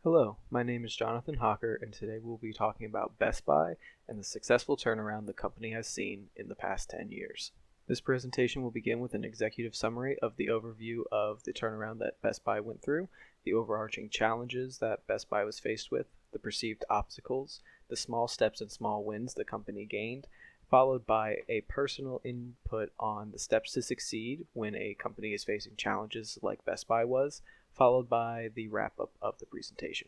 Hello, my name is Jonathan Hocker, and today we'll be talking about Best Buy and the successful turnaround the company has seen in the past 10 years. This presentation will begin with an executive summary of the overview of the turnaround that Best Buy went through, the overarching challenges that Best Buy was faced with, the perceived obstacles, the small steps and small wins the company gained, followed by a personal input on the steps to succeed when a company is facing challenges like Best Buy was, followed by the wrap-up of the presentation.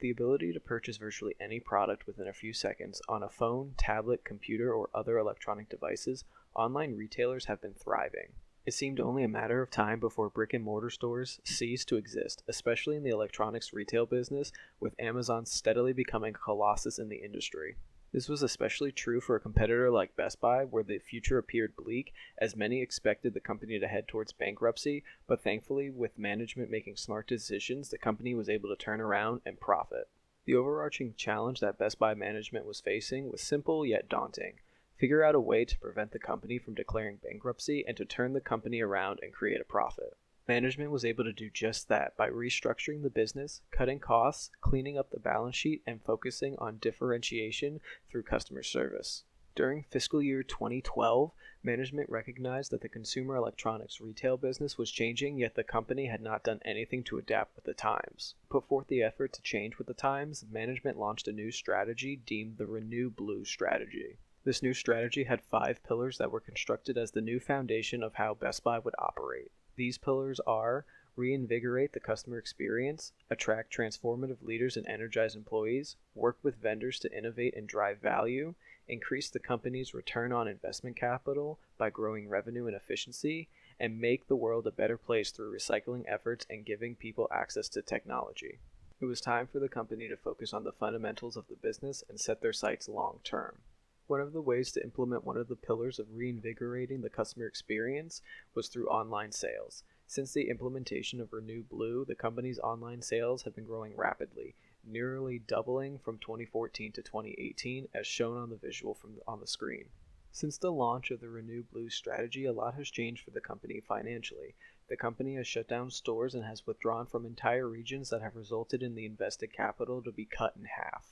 The ability to purchase virtually any product within a few seconds on a phone, tablet, computer, or other electronic devices, online retailers have been thriving. It seemed only a matter of time before brick-and-mortar stores ceased to exist, especially in the electronics retail business, with Amazon steadily becoming a colossus in the industry. This was especially true for a competitor like Best Buy, where the future appeared bleak, as many expected the company to head towards bankruptcy, but thankfully, with management making smart decisions, the company was able to turn around and profit. The overarching challenge that Best Buy management was facing was simple yet daunting. Figure out a way to prevent the company from declaring bankruptcy and to turn the company around and create a profit. Management was able to do just that by restructuring the business, cutting costs, cleaning up the balance sheet, and focusing on differentiation through customer service. During fiscal year 2012, management recognized that the consumer electronics retail business was changing, yet the company had not done anything to adapt with the times. To put forth the effort to change with the times, management launched a new strategy deemed the Renew Blue strategy. This new strategy had 5 pillars that were constructed as the new foundation of how Best Buy would operate. These pillars are: reinvigorate the customer experience, attract transformative leaders and energize employees, work with vendors to innovate and drive value, increase the company's return on investment capital by growing revenue and efficiency, and make the world a better place through recycling efforts and giving people access to technology. It was time for the company to focus on the fundamentals of the business and set their sights long term. One of the ways to implement one of the pillars of reinvigorating the customer experience was through online sales. Since the implementation of Renew Blue, the company's online sales have been growing rapidly, nearly doubling from 2014 to 2018, as shown on the visual on the screen. Since the launch of the Renew Blue strategy, a lot has changed for the company financially. The company has shut down stores and has withdrawn from entire regions that have resulted in the invested capital to be cut in half.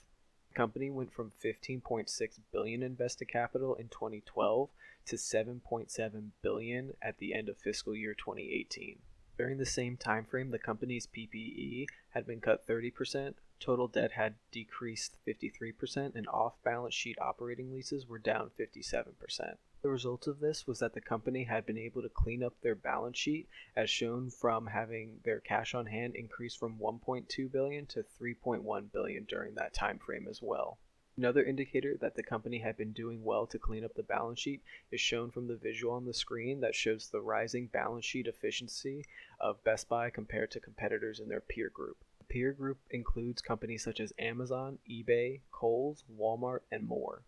The company went from $15.6 billion invested capital in 2012 to $7.7 billion at the end of fiscal year 2018. During the same time frame, the company's PPE had been cut 30%, total debt had decreased 53%, and off-balance sheet operating leases were down 57%. The result of this was that the company had been able to clean up their balance sheet, as shown from having their cash on hand increase from $1.2 billion to $3.1 billion during that time frame as well. Another indicator that the company had been doing well to clean up the balance sheet is shown from the visual on the screen that shows the rising balance sheet efficiency of Best Buy compared to competitors in their peer group. The peer group includes companies such as Amazon, eBay, Kohl's, Walmart, and more.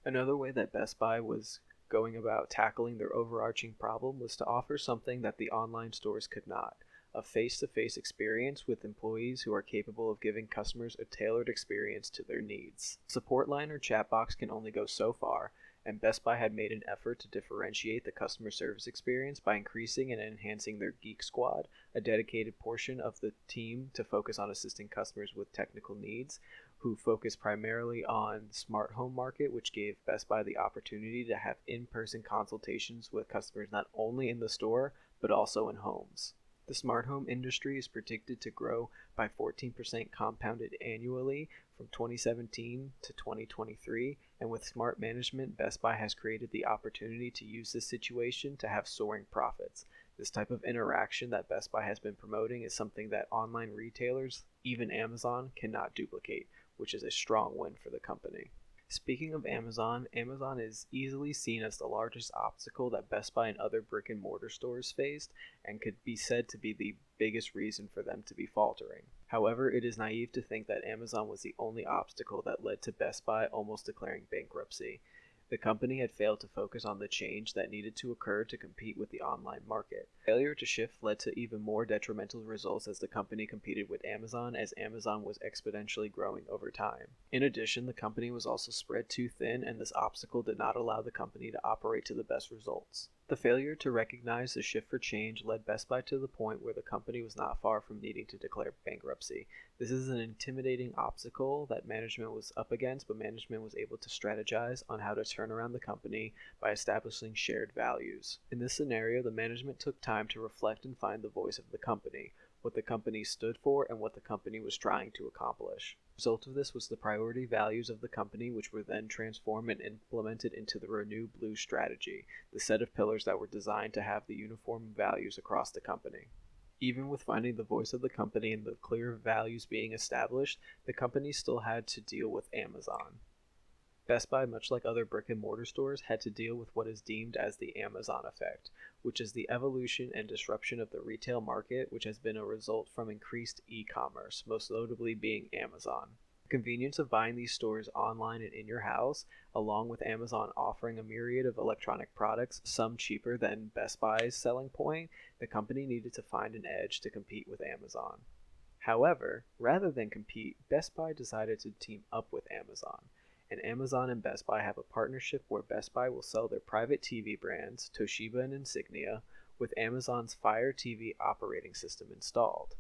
Another way that Best Buy was going about tackling their overarching problem was to offer something that the online stores could not: a face-to-face experience with employees who are capable of giving customers a tailored experience to their needs. Support line or chat box can only go so far, and Best Buy had made an effort to differentiate the customer service experience by increasing and enhancing their Geek Squad, a dedicated portion of the team to focus on assisting customers with technical needs, who focus primarily on smart home market, which gave Best Buy the opportunity to have in-person consultations with customers not only in the store, but also in homes. The smart home industry is predicted to grow by 14% compounded annually from 2017 to 2023, and with smart management, Best Buy has created the opportunity to use this situation to have soaring profits. This type of interaction that Best Buy has been promoting is something that online retailers, even Amazon, cannot duplicate, which is a strong win for the company. Speaking of Amazon, Amazon is easily seen as the largest obstacle that Best Buy and other brick-and-mortar stores faced, and could be said to be the biggest reason for them to be faltering. However, it is naive to think that Amazon was the only obstacle that led to Best Buy almost declaring bankruptcy. The company had failed to focus on the change that needed to occur to compete with the online market. Failure to shift led to even more detrimental results as the company competed with Amazon, as Amazon was exponentially growing over time. In addition, the company was also spread too thin, and this obstacle did not allow the company to operate to the best results. The failure to recognize the shift for change led Best Buy to the point where the company was not far from needing to declare bankruptcy. This is an intimidating obstacle that management was up against, but management was able to strategize on how to turn around the company by establishing shared values. In this scenario, the management took time to reflect and find the voice of the company, what the company stood for, and what the company was trying to accomplish. The result of this was the priority values of the company, which were then transformed and implemented into the Renew Blue strategy, the set of pillars that were designed to have the uniform values across the company. Even with finding the voice of the company and the clear values being established, the company still had to deal with Amazon. Best Buy, much like other brick-and-mortar stores, had to deal with what is deemed as the Amazon effect, which is the evolution and disruption of the retail market, which has been a result from increased e-commerce, most notably being Amazon. The convenience of buying these stores online and in your house, along with Amazon offering a myriad of electronic products, some cheaper than Best Buy's selling point, the company needed to find an edge to compete with Amazon. However, rather than compete, Best Buy decided to team up with Amazon. And Amazon and Best Buy have a partnership where Best Buy will sell their private TV brands, Toshiba and Insignia, with Amazon's Fire TV operating system installed.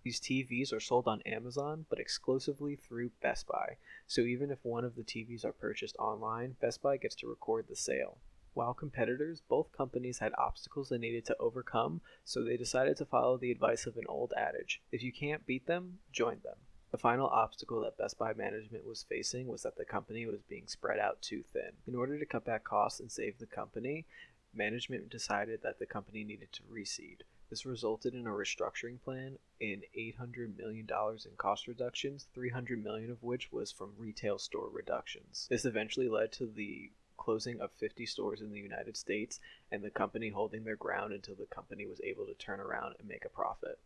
These TVs are sold on Amazon, but exclusively through Best Buy, so even if one of the TVs are purchased online, Best Buy gets to record the sale. While competitors, both companies had obstacles they needed to overcome, so they decided to follow the advice of an old adage: if you can't beat them, join them. The final obstacle that Best Buy management was facing was that the company was being spread out too thin. In order to cut back costs and save the company, management decided that the company needed to reseed. This resulted in a restructuring plan in $800 million in cost reductions, $300 million of which was from retail store reductions. This eventually led to the closing of 50 stores in the United States and the company holding their ground until the company was able to turn around and make a profit.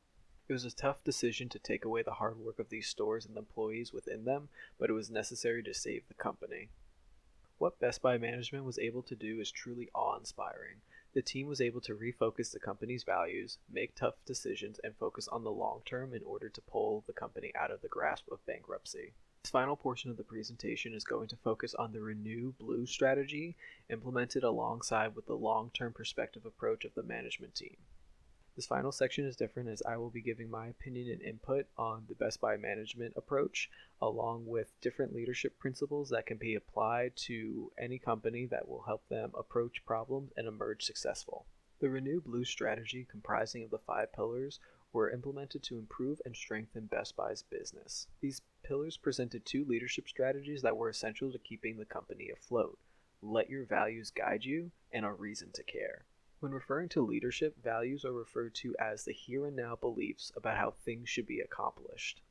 It was a tough decision to take away the hard work of these stores and the employees within them, but it was necessary to save the company. What Best Buy management was able to do is truly awe-inspiring. The team was able to refocus the company's values, make tough decisions, and focus on the long term in order to pull the company out of the grasp of bankruptcy. This final portion of the presentation is going to focus on the Renew Blue strategy, implemented alongside with the long-term perspective approach of the management team. This final section is different as I will be giving my opinion and input on the Best Buy management approach, along with different leadership principles that can be applied to any company that will help them approach problems and emerge successful. The Renew Blue strategy, comprising of the 5 pillars, were implemented to improve and strengthen Best Buy's business. These pillars presented 2 leadership strategies that were essential to keeping the company afloat: let your values guide you, and a reason to care. When referring to leadership, values are referred to as the here and now beliefs about how things should be accomplished.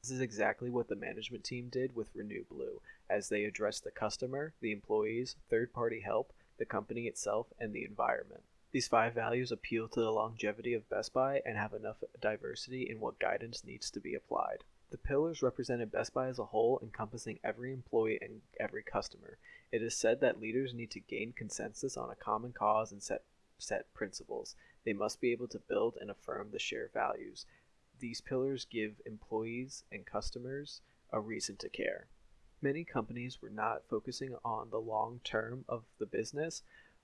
This is exactly what the management team did with Renew Blue, as they addressed the customer, the employees, third-party help, the company itself, and the environment. These 5 values appeal to the longevity of Best Buy and have enough diversity in what guidance needs to be applied. The pillars represented Best Buy as a whole, encompassing every employee and every customer. It is said that leaders need to gain consensus on a common cause and set principles. They must be able to build and affirm the shared values. These pillars give employees and customers a reason to care. Many companies were not focusing on the long term of the business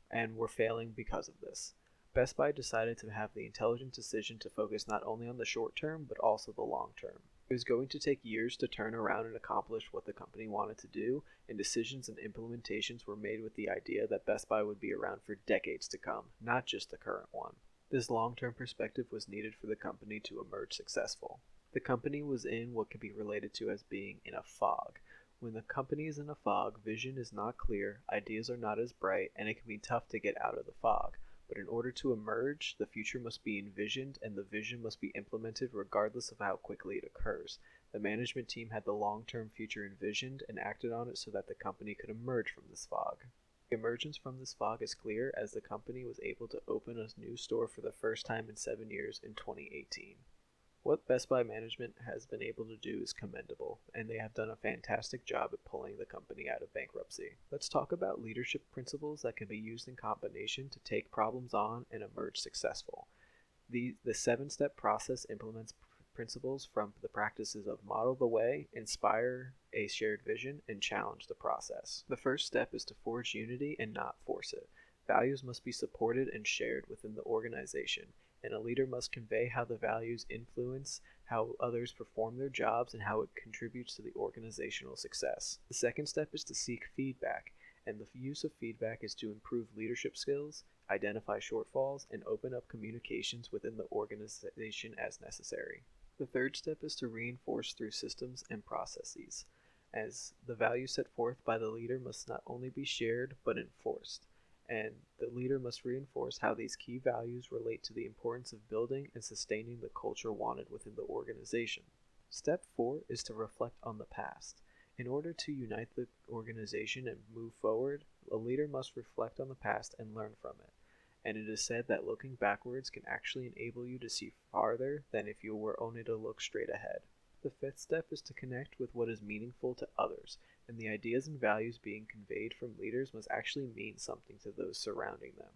and were failing because of this. Best Buy decided to have the intelligent decision to focus not only on the short term but also the long term. It was going to take years to turn around and accomplish what the company wanted to do, and decisions and implementations were made with the idea that Best Buy would be around for decades to come, not just the current one. This long-term perspective was needed for the company to emerge successful. The company was in what could be related to as being in a fog. When the company is in a fog, vision is not clear, ideas are not as bright, and it can be tough to get out of the fog. But in order to emerge, the future must be envisioned and the vision must be implemented regardless of how quickly it occurs. The management team had the long-term future envisioned and acted on it so that the company could emerge from this fog. The emergence from this fog is clear as the company was able to open a new store for the first time in 7 years in 2018. What Best Buy management has been able to do is commendable, and they have done a fantastic job at pulling the company out of bankruptcy. Let's talk about leadership principles that can be used in combination to take problems on and emerge successful. The 7-step process implements principles from the practices of model the way, inspire a shared vision, and challenge the process. The first step is to forge unity and not force it. Values must be supported and shared within the organization, and a leader must convey how the values influence how others perform their jobs and how it contributes to the organizational success. The second step is to seek feedback, and the use of feedback is to improve leadership skills, identify shortfalls, and open up communications within the organization as necessary. The third step is to reinforce through systems and processes, as the values set forth by the leader must not only be shared but enforced, and the leader must reinforce how these key values relate to the importance of building and sustaining the culture wanted within the organization. Step 4 is to reflect on the past. In order to unite the organization and move forward, a leader must reflect on the past and learn from it. And it is said that looking backwards can actually enable you to see farther than if you were only to look straight ahead. The fifth step is to connect with what is meaningful to others, and the ideas and values being conveyed from leaders must actually mean something to those surrounding them.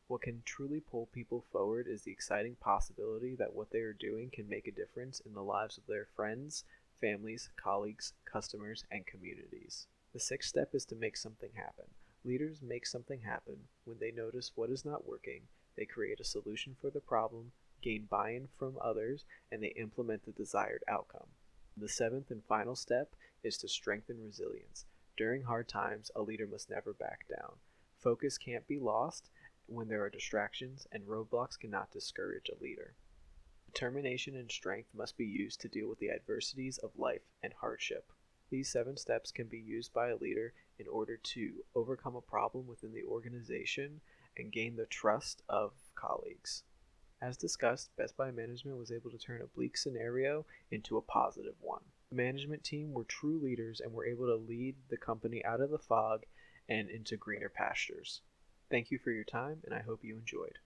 What can truly pull people forward is the exciting possibility that what they are doing can make a difference in the lives of their friends, families, colleagues, customers, and communities. The sixth step is to make something happen. Leaders make something happen when they notice what is not working, they create a solution for the problem, gain buy-in from others, and they implement the desired outcome. The seventh and final step is to strengthen resilience. During hard times, a leader must never back down. Focus can't be lost when there are distractions, and roadblocks cannot discourage a leader. Determination and strength must be used to deal with the adversities of life and hardship. These 7 steps can be used by a leader in order to overcome a problem within the organization and gain the trust of colleagues. As discussed, Best Buy management was able to turn a bleak scenario into a positive one. The management team were true leaders and were able to lead the company out of the fog and into greener pastures. Thank you for your time, and I hope you enjoyed.